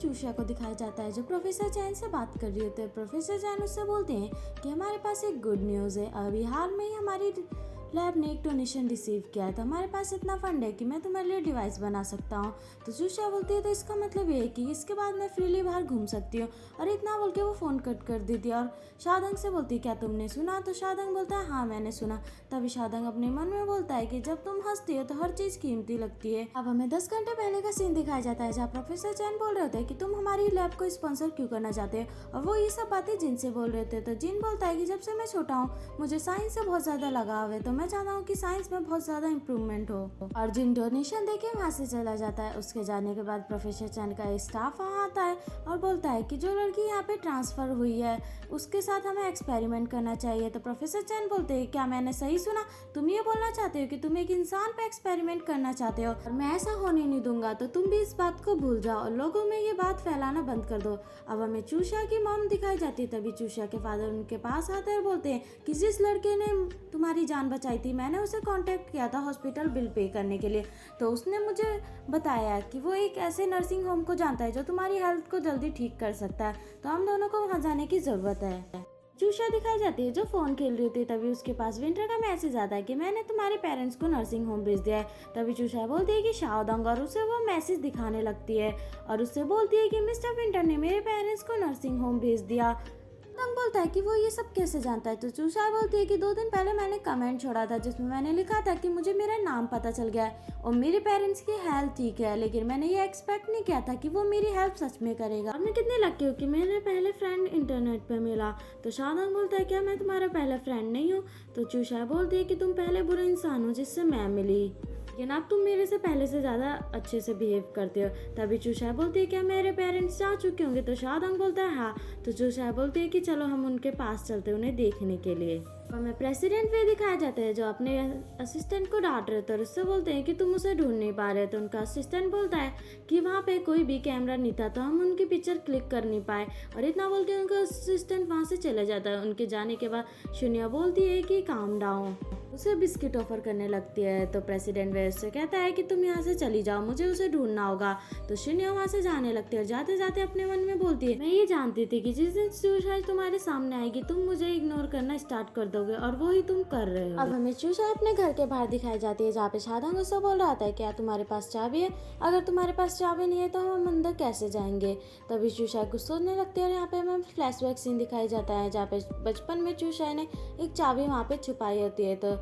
चूषा को दिखाया जाता है जो प्रोफेसर चैन से बात कर रही होती है। प्रोफेसर चैन उससे बोलते हैं कि हमारे पास एक गुड न्यूज़ है, अभी हाल में ही हमारी लैब ने एक डोनेशन रिसीव किया है, तो हमारे पास इतना फंड है कि मैं तुम्हारे लिए डिवाइस बना सकता हूँ। तो चूषा बोलती है तो इसका मतलब ये है कि इसके बाद मैं फ्रीली बाहर घूम सकती हूँ। और इतना बोल के वो फ़ोन कट कर देती है और शादंग से बोलती है क्या तुमने सुना? तो शादंग बोलता है हाँ मैंने सुना। तभी शादंग अपने मन में बोलता है कि जब तुम हंसती हो तो हर चीज़ कीमती लगती है। अब हमें 10 घंटे पहले का सीन दिखाया जाता है जहाँ प्रोफेसर चैन बोल रहे होते हैं कि तुम हमारी लैब को स्पॉन्सर क्यों करना चाहते हो, और वो ये सब बातें जिन से बोल रहे थे। तो जिन बोलता है कि जब से मैं छोटा हूँ मुझे साइंस से बहुत ज़्यादा लगाव है, तो मैं चाहता हूँ कि साइंस में बहुत ज़्यादा इम्प्रूवमेंट हो। और जिन डोनेशन देके वहाँ से चला जाता है। उसके जाने के बाद प्रोफेसर चैन का स्टाफ वहाँ आता है और बोलता है कि जो लड़की यहाँ पे ट्रांसफ़र हुई है उसके साथ हमें एक्सपेरिमेंट करना चाहिए। तो प्रोफेसर चैन बोलते हैं क्या मैंने सही सुना? तुम ये बोलना चाहते हो कि तुम एक इंसान पे एक्सपेरिमेंट करना चाहते हो और मैं ऐसा होने नहीं दूंगा, तो तुम भी इस बात को भूल जाओ और लोगों में ये बात फैलाना बंद कर दो। अब हमें चूषा की मॉम दिखाई जाती है। तभी चूषा के फादर उनके पास आते हैं और बोलते हैं कि जिस लड़के ने तुम्हारी जान बचाई थी मैंने उसे कांटेक्ट किया था हॉस्पिटल बिल पे करने के लिए, तो उसने मुझे बताया कि वो एक ऐसे नर्सिंग होम को जानता है जो तुम्हारी हेल्थ को जल्दी ठीक कर सकता है, तो हम दोनों को वहाँ जाने की ज़रूरत है। चूषा दिखाई जाती है जो फ़ोन खेल रही होती है। तभी उसके पास विंटर का मैसेज आता है कि मैंने तुम्हारे पेरेंट्स को नर्सिंग होम भेज दिया है। तभी चूषा बोलती है कि शाओदंग, और उसे वो मैसेज दिखाने लगती है और उससे बोलती है कि मिस्टर विंटर ने मेरे पेरेंट्स को नर्सिंग होम भेज दिया। तंग बोलता है कि वो ये सब कैसे जानता है। तो चूषा बोलती है कि 2 दिन पहले मैंने कमेंट छोड़ा था जिसमें मैंने लिखा था कि मुझे मेरा नाम पता चल गया है और मेरे पेरेंट्स की हेल्थ ठीक है, लेकिन मैंने ये एक्सपेक्ट नहीं किया था कि वो मेरी हेल्प सच में करेगा। और मैं कितनी लकी हूँ कि मेरे पहले फ्रेंड इंटरनेट पे मिला। तो शादंग बोलता है क्या मैं तुम्हारा पहला फ्रेंड नहीं हूँ? तो चूषा बोलती है कि तुम पहले बुरा इंसान हो जिससे मैं मिली, लेकिन अब तुम मेरे से पहले से ज़्यादा अच्छे से बिहेव करते हो। तभी चूषा बोलती है क्या मेरे पेरेंट्स जा चुके होंगे? तो शादंग बोलता है हाँ। तो चूषा बोलती है कि चलो हम उनके पास चलते हैं उन्हें देखने के लिए। हमें प्रेसिडेंट वे दिखाया जाता है जो अपने असिस्टेंट को डांट रहे थे और उससे बोलते हैं कि तुम उसे ढूंढ नहीं पा रहे। तो उनका असिस्टेंट बोलता है कि वहाँ पे कोई भी कैमरा नहीं था तो हम उनकी पिक्चर क्लिक कर नहीं पाए, और इतना बोल के उनका असिस्टेंट वहाँ से चले जाता है। उनके जाने के बाद शुनिया बोलती है कि काम डाउन, उसे बिस्किट ऑफर करने लगती है। तो प्रेसिडेंट वे उससे कहता है कि तुम यहाँ से चली जाओ, मुझे उसे ढूंढना होगा। तो शुनिया वहाँ से जाने लगती है और जाते जाते अपने मन में बोलती है मैं ये जानती थी कि जिस दिन चूषा तुम्हारे सामने आएगी तुम मुझे इग्नोर करना स्टार्ट कर दोगे, और वो ही तुम कर रहे हो। अब हमें चूषा अपने घर के बाहर दिखाई जाती है जहाँ पे शादंग उससे बोल रहा था क्या तुम्हारे पास चाबी है? अगर तुम्हारे पास चाबी नहीं है तो हम अंदर कैसे जाएंगे? तभी चूषा कुछ सोचने लगती है और यहाँ पे हमें फ्लैशबैक सीन दिखाई जाता है जहाँ पे बचपन में चूषा ने एक चाबी वहाँ पे छुपाई होती है। तो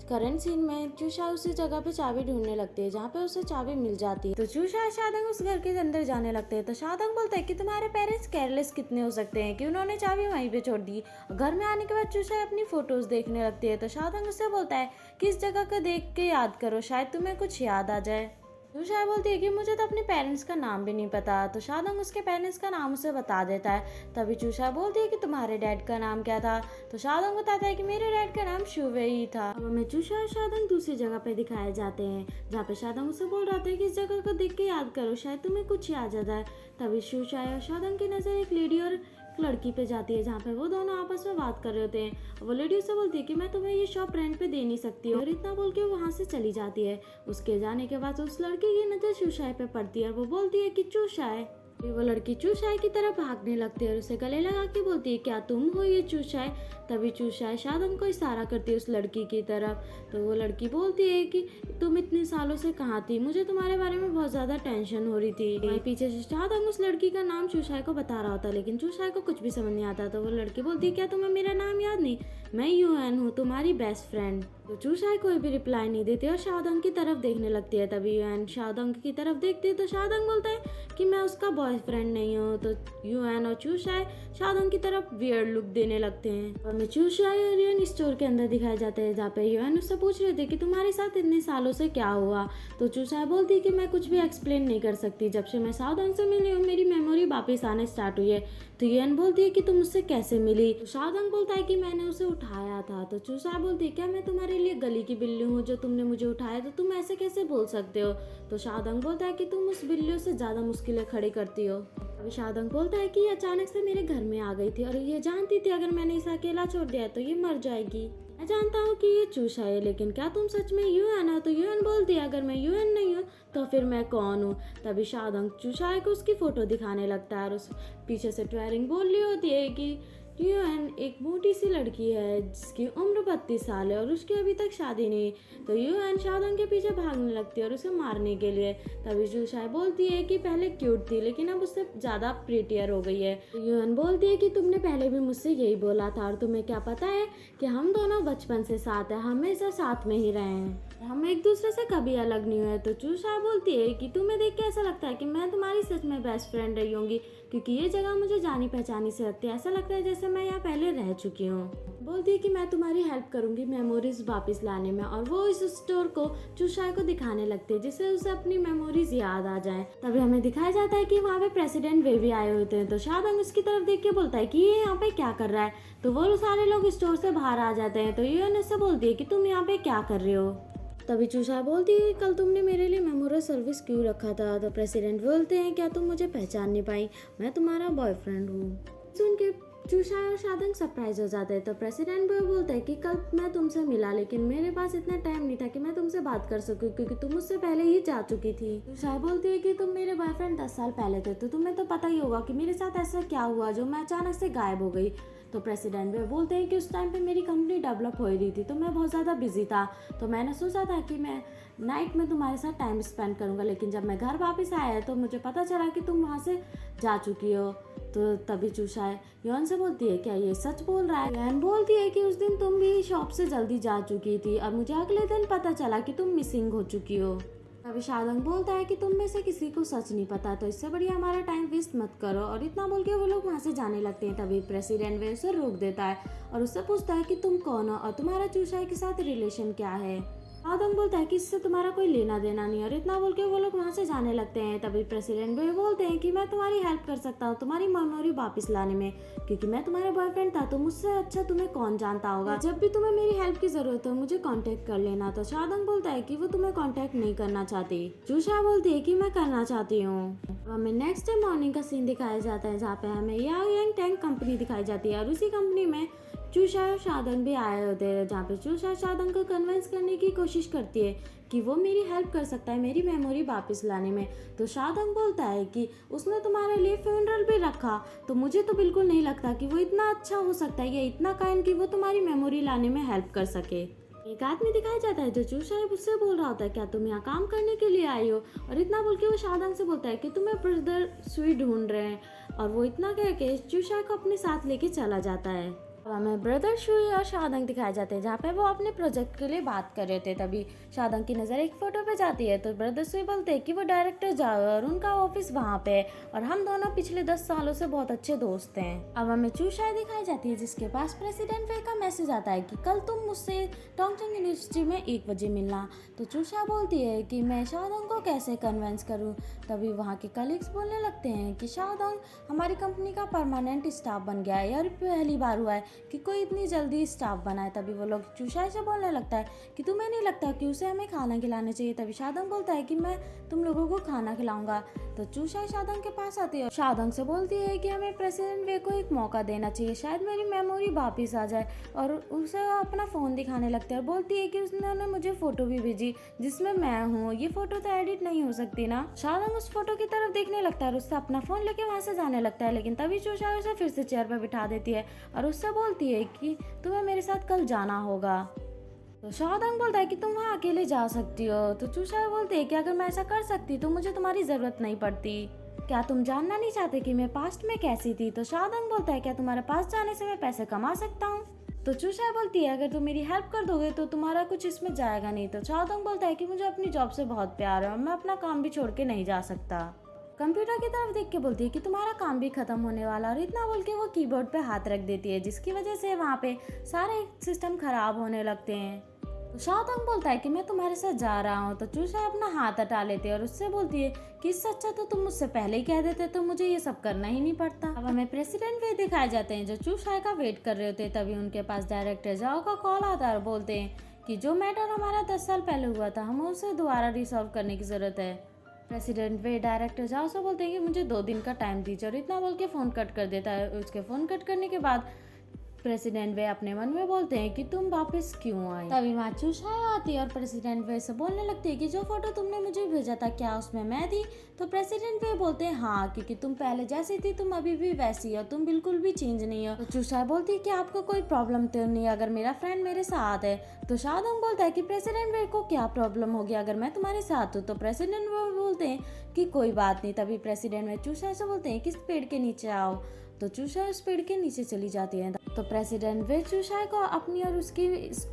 करंट सीन में चूषा उसी जगह पे चाबी ढूंढने लगती है जहाँ पे उसे चाबी मिल जाती है। तो चूषा शादंग उस घर के अंदर जाने लगते हैं। तो शादंग बोलता है कि तुम्हारे पेरेंट्स केयरलेस कितने हो सकते हैं कि उन्होंने चाबी वहीं पे छोड़ दी। घर में आने के बाद चूषा अपनी फोटोज देखने लगती है। तो शादंग उससे बोलता है कि इस जगह को देख के याद करो, शायद तुम्हें कुछ याद आ जाए। चूषा बोलती है कि मुझे तो अपने पेरेंट्स का नाम भी नहीं पता। तो शादंग उसके पेरेंट्स का नाम उसे बता देता है। तभी चूषा बोलती है कि तुम्हारे डैड का नाम क्या था? तो शादंग बताता है कि मेरे डैड का नाम शुवे ही था। अब हमें चूषा और शादंग दूसरी जगह पे दिखाए जाते हैं जहाँ पे शादंग उसे बोल रहा था कि इस जगह को देख के याद करो, शायद तुम्हें कुछ याद आ जाए। तभी चूषा और शादंग की नजर एक लेडी और लड़की पे जाती है जहाँ पे वो दोनों आपस में बात कर रहे होते हैं। वो लेडी उससे बोलती है कि मैं तुम्हें ये शॉप रेंट पे दे नहीं सकती, और इतना बोल के वहाँ से चली जाती है। उसके जाने के बाद उस लड़की की नजर चूषाई पे पड़ती है और वो बोलती है कि चूषाई। वो लड़की चूषाई की तरफ भागने लगती है और उसे गले लगा के बोलती है क्या तुम हो ये चूषाई? तभी चूषाई शादंग को इशारा करती है उस लड़की की तरफ। तो वो लड़की बोलती है कि तुम इतने सालों से कहाँ थी, मुझे तुम्हारे बारे में बहुत ज्यादा टेंशन हो रही थी। पीछे से शादंग उस लड़की का नाम चूषाई को बता रहा होता लेकिन चूषाई को कुछ भी समझ नहीं आता। तो वो लड़की बोलती है क्या तुम्हें मेरा नाम याद नहीं? मैं यूएन हूँ, तुम्हारी बेस्ट फ्रेंड। तो चूषाई कोई भी रिप्लाई नहीं देती और शादंग की तरफ देखने लगती है। तभी यूएन शादंग की तरफ देखती है तो शादंग बोलता है कि मैं उसका बॉयफ्रेंड नहीं हूँ। तो यूएन और चूषाई शादंग की तरफ वियर्ड लुक देने लगते हैं। और मैं चूषाई और यूएन स्टोर के अंदर दिखाए जाते हैं जहाँ पे यूएन उससे पूछ रहे थे कि तुम्हारे साथ इतने सालों से क्या हुआ। तो चूषाई बोलती है कि मैं कुछ भी एक्सप्लेन नहीं कर सकती, जब से मैं शादंग से मिली हूँ मेरी मेमोरी वापस आने स्टार्ट हुई है। तो यूएन बोलती है कि तुम उससे कैसे मिली? तो शादंग बोलता है कि मैंने उसे उठाया था। तो चूषाई बोलती है क्या मैं तुम्हारे लिए गली की बिल्ली हूँ जो तुमने मुझे उठाया, तो तुम ऐसे कैसे बोल सकते हो? तो शादंग बोलता है कि तुम उस बिल्लियों से ज्यादा मुश्किलें खड़ी करती हो। अभी शादंग बोलता है कि ये अचानक से मेरे घर में आ गई थी और ये जानती थी अगर मैंने इसे अकेला छोड़ दिया तो ये मर जाएगी। मैं जानता हूँ कि ये चूषा है, लेकिन क्या तुम सच में यूएन हो? तो यूएन बोलती है अगर मैं यूएन नहीं हूँ तो फिर मैं कौन हूँ? तभी शादंग चूषाए को उसकी फोटो दिखाने लगता है और उस पीछे से ट्वेरिंग बोल रही होती है कि यूएन एक मोटी सी लड़की है जिसकी उम्र 32 साल है और उसकी अभी तक शादी नहीं। तो यूएन शादंग के पीछे भागने लगती है और उसे मारने के लिए। तभी चूषाए बोलती है कि पहले क्यूट थी लेकिन अब उससे ज़्यादा प्रीटियर हो गई है। तो यूएन बोलती है कि तुमने पहले भी मुझसे यही बोला था और तुम्हें क्या पता है कि हम दोनों बचपन से साथ हैं, हमेशा साथ में ही रहे हैं, हम एक दूसरे से कभी अलग नहीं हुए। तो चूषा बोलती है कि तुम्हें देख के ऐसा लगता है कि मैं तुम्हारी सच में बेस्ट फ्रेंड रही होंगी, क्योंकि ये जगह मुझे जानी पहचानी से लगती है, ऐसा लगता है जैसे मैं यहाँ पहले रह चुकी हूँ। बोलती है कि मैं तुम्हारी हेल्प करूंगी मेमोरीज वापस लाने में, और वो इस स्टोर को चूषा को दिखाने लगती है जिससे उसे अपनी मेमोरीज याद आ जाए। तभी हमें दिखाया जाता है कि वहाँ पे प्रेसिडेंट वे भी आए होते हैं। तो शादंग उसकी तरफ देख के बोलता है कि ये यहाँ पे क्या कर रहा है। तो वो सारे लोग स्टोर से बाहर आ जाते हैं। तो यूएन उससे बोलती है कि तुम यहाँ पे क्या कर रहे हो। तभी चूषा बोलती है कल तुमने मेरे लिए मेमोरियल सर्विस क्यों रखा था। तो प्रेसिडेंट बोलते हैं क्या तुम मुझे पहचान नहीं पाई, मैं तुम्हारा बॉयफ्रेंड हूँ। सुन के चूषा और शादंग सरप्राइज हो जाते हैं। तो प्रेसिडेंट भी बोलता है कि कल मैं तुमसे मिला लेकिन मेरे पास इतना टाइम नहीं था कि मैं तुमसे बात कर सकूं, क्योंकि तुम मुझसे पहले ही जा चुकी थी। चूषा बोलती है कि तुम मेरे बॉयफ्रेंड 10 साल पहले थे, तो तुम्हें तो पता ही होगा कि मेरे साथ ऐसा क्या हुआ जो मैं अचानक से गायब हो गई। तो प्रेसिडेंट वे बोलते हैं कि उस टाइम पे मेरी कंपनी डेवलप हो रही थी तो मैं बहुत ज़्यादा बिजी था, तो मैंने सोचा था कि मैं नाइट में तुम्हारे साथ टाइम स्पेंड करूंगा, लेकिन जब मैं घर वापस आया तो मुझे पता चला कि तुम वहाँ से जा चुकी हो। तो तभी चूषा योन से बोलती है क्या ये सच बोल रहा है। योन बोलती है कि उस दिन तुम भी शॉप से जल्दी जा चुकी थी और मुझे अगले दिन पता चला कि तुम मिसिंग हो चुकी हो। तभी शादंग बोलता है कि तुम में से किसी को सच नहीं पता, तो इससे बढ़िया हमारा टाइम वेस्ट मत करो, और इतना बोल के वो लोग वहाँ से जाने लगते हैं। तभी प्रेसिडेंट वे उसे रोक देता है और उससे पूछता है कि तुम कौन हो और तुम्हारा चूषा के साथ रिलेशन क्या है। शादंग बोलता है कि इससे तुम्हारा कोई लेना देना नहीं, और इतना बोल के वो लोग वहाँ से जाने लगते हैं। तभी प्रेसिडेंट वे बोलते हैं कि मैं तुम्हारी हेल्प कर सकता हूँ तुम्हारी मेमोरी वापस लाने में, क्योंकि मैं तुम्हारा बॉयफ्रेंड था तो मुझसे अच्छा तुम्हें कौन जानता होगा। जब भी तुम्हें मेरी हेल्प की जरूरत हो मुझे कांटेक्ट कर लेना। तो शादंग बोलता है कि वो तुम्हें कांटेक्ट नहीं करना चाहती। चूषा बोलती है कि मैं करना चाहती हूँ। हमें नेक्स्ट डे मॉर्निंग का सीन दिखाया जाता है जहाँ पे हमें याओ यांग टैंक कंपनी दिखाई जाती है, और उसी कंपनी में चूषा और शादंग भी आए होते हैं, जहाँ पे चूषा शादंग को कन्विंस करने की कोशिश करती है कि वो मेरी हेल्प कर सकता है मेरी मेमोरी वापस लाने में। तो शादंग बोलता है कि उसने तुम्हारे लिए फ्यूनरल भी रखा, तो मुझे तो बिल्कुल नहीं लगता कि वो इतना अच्छा हो सकता है या इतना काइंड कि वो तुम्हारी मेमोरी लाने में हेल्प कर सके। एक आदमी दिखाया जाता है जो चूषा उससे बोल रहा होता है क्या तुम यहाँ काम करने के लिए आई हो, और इतना बोल के वो शादंग से बोलता है कि तुम्हें ब्रदर सुई ढूंढ रहे हैं, और वो इतना कह के चूषा को अपने साथ लेके चला जाता है। अब हमें ब्रदर शुई और शादंग दिखाए जाते हैं जहाँ पे वो अपने प्रोजेक्ट के लिए बात कर रहे थे। तभी शादंग की नज़र एक फोटो पे जाती है तो ब्रदर शुई बोलते हैं कि वो डायरेक्टर जाओ और उनका ऑफिस वहाँ पे है, और हम दोनों पिछले 10 सालों से बहुत अच्छे दोस्त हैं। अब हमें चूषा दिखाई जाती है जिसके पास प्रेसिडेंट वे का मैसेज आता है कि कल तुम मुझसे टोंगचंग यूनिवर्सिटी में 1 बजे मिलना। तो चूषा बोलती है कि मैं शादंग को कैसे कन्विंस करूँ। तभी वहाँ के कलीग्स बोलने लगते हैं कि शादंग हमारी कंपनी का परमानेंट स्टाफ बन गया है, और पहली बार हुआ है कि कोई इतनी जल्दी स्टाफ बनाए। तभी वो लोग चूषा से बोलने लगता है कि तुम्हें नहीं लगता कि उसे हमें खाना खिलाना चाहिए। तभी शादंग बोलता है कि मैं तुम लोगों को खाना खिलाऊंगा। तो चूषा शादंग के पास आती है, शादंग से बोलती है कि हमें प्रेसिडेंट वे को एक मौका देना चाहिए, शायद मेरी मेमोरी वापिस आ जाए, और उसे अपना फ़ोन दिखाने लगता है और बोलती है कि उसने मुझे फ़ोटो भी भेजी जिसमें मैं हूँ, ये फ़ोटो तो एडिट नहीं हो सकती ना। शादंग उस फोटो की तरफ देखने लगता है और उससे अपना फ़ोन लेके वहाँ से जाने लगता है, लेकिन तभी चूषा उसे फिर से चेयर पर बिठा देती है और उससे बोलती है कि तुम्हें मेरे साथ कल जाना होगा। तो शादंग बोलता है कि तुम वहाँ अकेले जा सकती हो। तो चूषा बोलते हैं कि अगर मैं ऐसा कर सकती तो मुझे तुम्हारी ज़रूरत नहीं पड़ती। क्या तुम जानना नहीं चाहते कि मैं पास्ट में कैसी थी। तो शादंग बोलता है क्या तुम्हारे पास जाने से मैं पैसे कमा सकता हूँ। तो चूषा बोलती है अगर तुम मेरी हेल्प कर दोगे तो तुम्हारा कुछ इसमें जाएगा नहीं। तो शादंग बोलता है कि मुझे अपनी जॉब से बहुत प्यार है और मैं अपना काम भी छोड़ के नहीं जा सकता। कंप्यूटर की तरफ देख के बोलती है कि तुम्हारा काम भी खत्म होने वाला, और इतना बोल के वो कीबोर्ड पे हाथ रख देती है जिसकी वजह से वहाँ पे सारे सिस्टम खराब होने लगते हैं। तो शादंग बोलता है कि मैं तुम्हारे साथ जा रहा हूँ। तो चूषा अपना हाथ हटा लेती है और उससे बोलती है कि इससे अच्छा तो तुम मुझसे पहले ही कह देते तो मुझे ये सब करना ही नहीं पड़ता। अब हमें प्रेसिडेंट वे दिखाए जाते हैं जो चूषा का वेट कर रहे होते हैं। तभी उनके पास डायरेक्टर जाओ का कॉल आता है और बोलते हैं कि जो मैटर हमारा 10 साल पहले हुआ था हमें उसे दोबारा रिसॉल्व करने की ज़रूरत है। प्रेसिडेंट वे डायरेक्टर जाओ से बोलते हैं कि मुझे 2 दिन का टाइम दीजिए, और इतना बोल के फ़ोन कट कर देता है। उसके फ़ोन कट करने के बाद प्रेसिडेंट वे अपने मन में बोलते हैं कि तुम वापस क्यों आए। तभी वहाँ चूशाई आती है और प्रेसिडेंट वे से बोलने लगती है कि जो फोटो तुमने मुझे भेजा था क्या उसमें मैं थी। तो प्रेसिडेंट वे बोलते हैं हाँ, क्योंकि तुम पहले जैसी थी तुम अभी भी वैसी हो, तुम बिल्कुल भी चेंज नहीं हो। तो चूशाई बोलती है कि आपको कोई प्रॉब्लम तो नहीं अगर मेरा फ्रेंड मेरे साथ है। तो शाओदोंग बोलता है कि प्रेसिडेंट वे को क्या प्रॉब्लम होगी अगर मैं तुम्हारे साथ हूँ। तो प्रेसिडेंट वे बोलते हैं कि कोई बात नहीं। तभी प्रेसिडेंट वे चूशाई से बोलते हैं कि इस पेड़ के नीचे आओ। तो चूशाई उस पेड़ के नीचे चली जाती है। तो प्रेसिडेंट वे चूशाई को अपनी और उसकी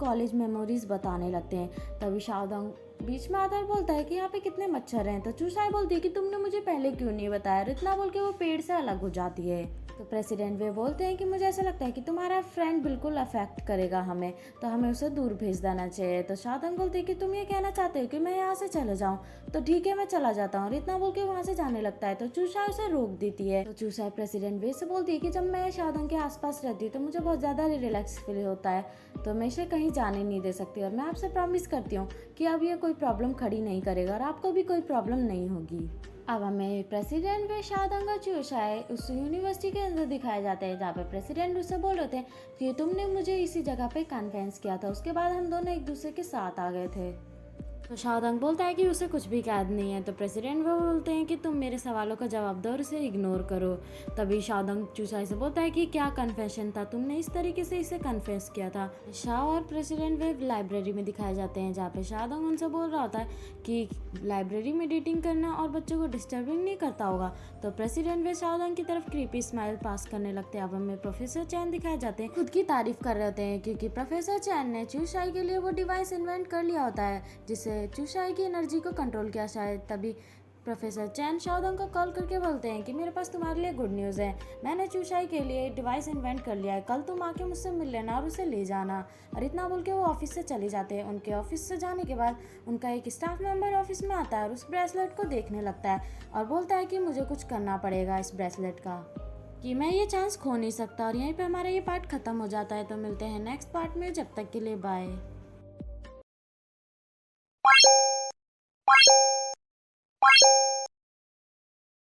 कॉलेज मेमोरीज बताने लगते हैं। तभी शाओदोंग बीच में आता और बोलता है कि यहाँ पे कितने मच्छर हैं। तो चूशाई बोलती है कि तुमने मुझे पहले क्यों नहीं बताया। इतना बोल के वो पेड़ से अलग हो जाती है। तो प्रेसिडेंट वे बोलते हैं कि मुझे ऐसा लगता है कि तुम्हारा फ्रेंड बिल्कुल अफेक्ट करेगा हमें, तो हमें उसे दूर भेज देना चाहिए। तो शाओदोंग बोलते हैं कि तुम ये कहना चाहते हो कि मैं यहाँ से चले जाऊँ, तो ठीक है मैं चला जाता हूँ। और इतना बोल के वहाँ से जाने लगता है। तो चूशाई उसे रोक देती है। तो चूशाई प्रेसिडेंट वे से बोलती है कि जब मैं शाओदोंग के आसपास रहती हूँ तो मुझे बहुत ज़्यादा रिलैक्स फील होता है, तो मैं इसे कहीं जाने नहीं दे सकती। और मैं आपसे प्रॉमिस करती हूँ कि अब ये कोई प्रॉब्लम खड़ी नहीं करेगा और आपको भी कोई प्रॉब्लम नहीं होगी। अब हमें प्रेसिडेंट वे शाओदोंग और चूशाई उस यूनिवर्सिटी के अंदर दिखाए जाते हैं जहाँ पे प्रेसिडेंट उससे बोल रहे थे कि तुमने मुझे इसी जगह पे कन्विंस किया था, उसके बाद हम दोनों एक दूसरे के साथ आ गए थे। तो शाओदोंग बोलता है कि उसे कुछ भी याद नहीं है। तो प्रेसिडेंट वो बोलते हैं कि तुम मेरे सवालों का जवाब दो और उसे इग्नोर करो। तभी शाओदोंग चूशाई से बोलता है कि क्या कन्फेशन था, तुमने इस तरीके से इसे कन्फेस किया था। शाओ और प्रेसिडेंट वे लाइब्रेरी में दिखाए जाते हैं जहाँ पे शाओदोंग उनसे बोल रहा होता है कि लाइब्रेरी में डेटिंग करना और बच्चों को डिस्टर्बिंग नहीं करता होगा। तो प्रेसिडेंट वे शाओदोंग की तरफ क्रीपी स्माइल पास करने लगते हैं। अब हमें प्रोफेसर चैन दिखाए जाते हैं खुद की तारीफ कर रहे होते हैं क्योंकि प्रोफेसर चैन ने चूशाई के लिए वो डिवाइस इन्वेंट कर लिया होता है जिससे चूशाई की एनर्जी को कंट्रोल किया शायद। तभी प्रोफेसर चैन शाओदोंग को कॉल करके बोलते हैं कि मेरे पास तुम्हारे लिए गुड न्यूज़ है, मैंने चूशाई के लिए डिवाइस इन्वेंट कर लिया है, कल तुम आके मुझसे मिल लेना और उसे ले जाना। और इतना बोल के वो ऑफिस से चले जाते हैं। उनके ऑफिस से जाने के बाद उनका एक स्टाफ मेंबर ऑफिस में आता है और उस ब्रेसलेट को देखने लगता है और बोलता है कि मुझे कुछ करना पड़ेगा इस ब्रेसलेट का, कि मैं ये चांस खो नहीं सकता। और यहीं पे हमारा ये पार्ट खत्म हो जाता है। तो मिलते हैं नेक्स्ट पार्ट में, जब तक के लिए बाय।